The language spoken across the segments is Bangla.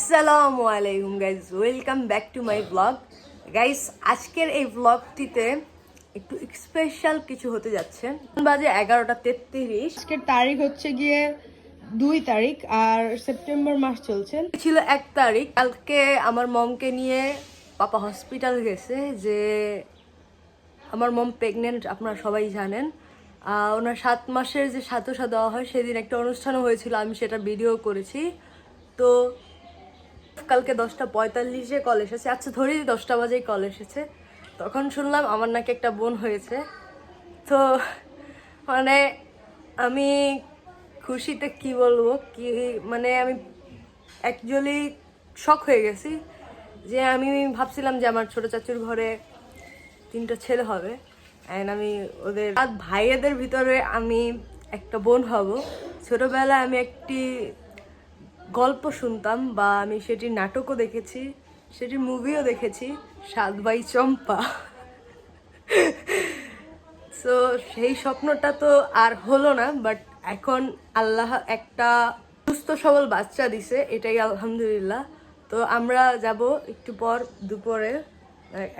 আসসালামু আলাইকুম guys, welcome back to my blog. Guys, আজকের এই ব্লগটিতে একটু স্পেশাল কিছু হতে যাচ্ছে। বাজে 11:33। আজকের তারিখ হচ্ছে গিয়ে 2 তারিখ আর সেপ্টেম্বর মাস চলছে। ছিল 1 তারিখ। কালকে আমার মমকে নিয়ে পাপা হসপিটাল গেছে, যে আমার মম প্রেগনেন্ট, আপনারা সবাই জানেন। ওনার 7 মাসের যে সাতসা দেওয়া হয়, সেদিন একটা অনুষ্ঠানও হয়েছিল, আমি সেটা ভিডিও করেছি। তো কালকে 10:45-এ কল এসেছে, আচ্ছা ধরি 10টা বাজেই কল এসেছে। তখন শুনলাম আমার নাকি একটা বোন হয়েছে। তো মানে আমি খুশিতে কি বলবো, কি মানে আমি অ্যাকচুয়ালি শক হয়ে গেছি। যে আমি ভাবছিলাম যে আমার ছোট চাচুর ঘরে 3টা ছেলে হবে, অ্যান্ড আমি ওদের ভাইয়েদের ভিতরে আমি একটা বোন হব। ছোটবেলায় আমি একটি গল্প শুনতাম, বা আমি সেটির নাটকও দেখেছি, সেটির মুভিও দেখেছি, 7 ভাই চম্পা। সো সেই স্বপ্নটা তো আর হলো না, বাট এখন আল্লাহ একটা সুস্থ সবল বাচ্চা দিছে, এটাই আলহামদুলিল্লাহ। তো আমরা যাব একটু পর দুপুরে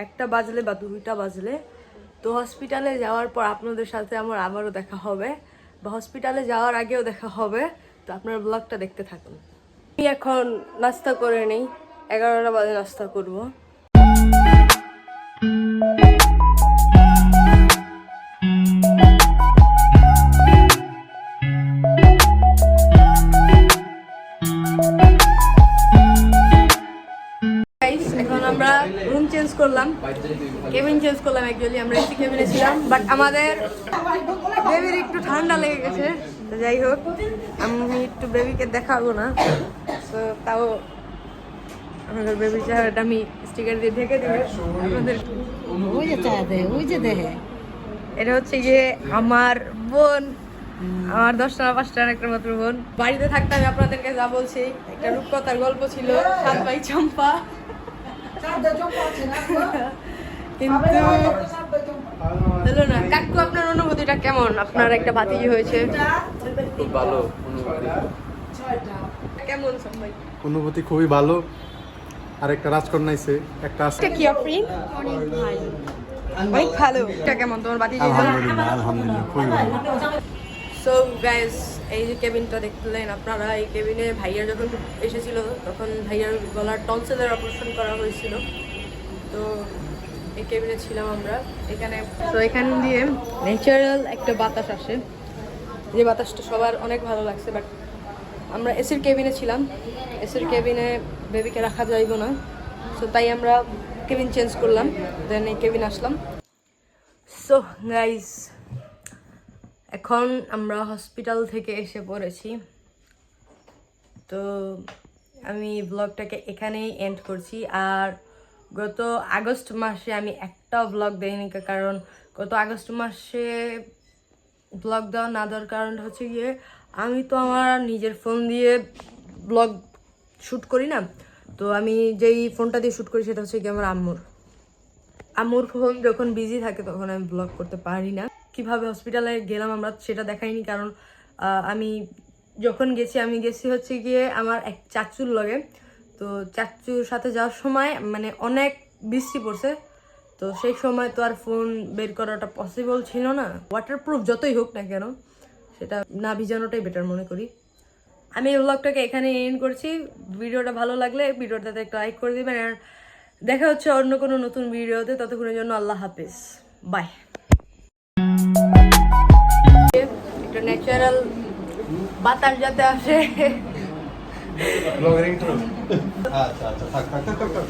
1টা বাজলে বা 2টা বাজলে। তো হসপিটালে যাওয়ার পর আপনাদের সাথে আমার আবারও দেখা হবে, বা হসপিটালে যাওয়ার আগেও দেখা হবে। তো আপনার ব্লগটা দেখতে থাকুন। আমি এখন নাস্তা করে নেই, 11টা বাজে নাস্তা করবো। এখন আমরা রুম চেঞ্জ করলাম, কেবিন চেঞ্জ করলাম। অ্যাকচুয়ালি আমরা এসি কেবিনে ছিলাম, বাট আমাদের বেবির একটু ঠান্ডা লেগে গেছে। তো যাই হোক, আমি একটু বেবিকে দেখাবো না, তো তাও আমাদের বেবির চেহারাটা আমি স্টিকার দিয়ে ঢেকে দেবো আপনাদের। এটা হচ্ছে গিয়ে আমার বোন, আমার 10টা 5টার একটা মাত্র বোন। বাড়িতে থাকতে আমি আপনাদেরকে যা বলছি, একটা রূপকথার গল্প ছিল, 7 ভাই চম্পা। কিন্তু হলো না। কাকু, আপনার অনুভূতিটা কেমন? আপনার একটা ভাতিজি হয়েছে। খুব ভালো অনুভূতি। কেমন সবাই? অনুভূতি খুবই ভালো। আর একটা রাজকন্যা আইছে, একটা আছে। কি আপনি? অনেক ভালো। এটা কেমন তোমার ভাতিজি? আলহামদুলিল্লাহ, আলহামদুলিল্লাহ, খুবই ভালো। সো গাইস, এই যে কেবিনটা দেখলেন আপনারা, এই কেবিনে ভাইয়া যখন এসেছিল তখন ভাইয়ার গলার টনসিলের অপারেশন করা হয়েছিল। তো এই কেবিনে ছিলাম আমরা এখানে। তো এখান দিয়ে ন্যাচারাল একটা বাতাস আসে, যে বাতাসটা সবার অনেক ভালো লাগছে। বাট আমরা এসির কেবিনে ছিলাম, এসির কেবিনে বেবিকে রাখা যাইব না। সো তাই আমরা কেবিন চেঞ্জ করলাম, দেন এই কেবিন আসলাম। সো গাইস, এখন আমরা হসপিটাল থেকে এসে পড়েছি। তো আমি ব্লগটাকে এখানেই এন্ড করছি। আর গত আগস্ট মাসে আমি একটা ব্লগ দেইনি, কারণ গত আগস্ট মাসে ব্লগ দেওয়া না দেওয়ার কারণটা হচ্ছে গিয়ে, আমি তো আমার নিজের ফোন দিয়ে ব্লগ শ্যুট করি না। তো আমি যেই ফোনটা দিয়ে শ্যুট করি সেটা হচ্ছে কি আমার আম্মুর ফোন যখন বিজি থাকে তখন আমি ব্লগ করতে পারি না। কিভাবে হসপিটালে গেলাম আমরা সেটা দেখাইনি, কারণ আমি যখন গেছি, আমি গেছি হচ্ছে গিয়ে আমার এক চাচুর লগে। তো চাচুর সাথে যাওয়ার সময় মানে অনেক বৃষ্টি পড়ছে, তো সেই সময় তো আর ফোন বের করাটা পসিবল ছিল না। ওয়াটারপ্রুফ যতই হোক না কেন, সেটা না ভিজানোটাই বেটার মনে করি। আমি এই ব্লগটাকে এখানে এন্ড করছি। ভিডিওটা ভালো লাগলে ভিডিওটাতে একটা লাইক করে দিবেন, আর দেখা হচ্ছে অন্য কোনো নতুন ভিডিওতে। ততক্ষণের জন্য আল্লাহ হাফেজ, বাই। একটা ন্যাচারাল বাতাস যাতে আসে। আচ্ছা আচ্ছা, থাক থাক থাক থাক।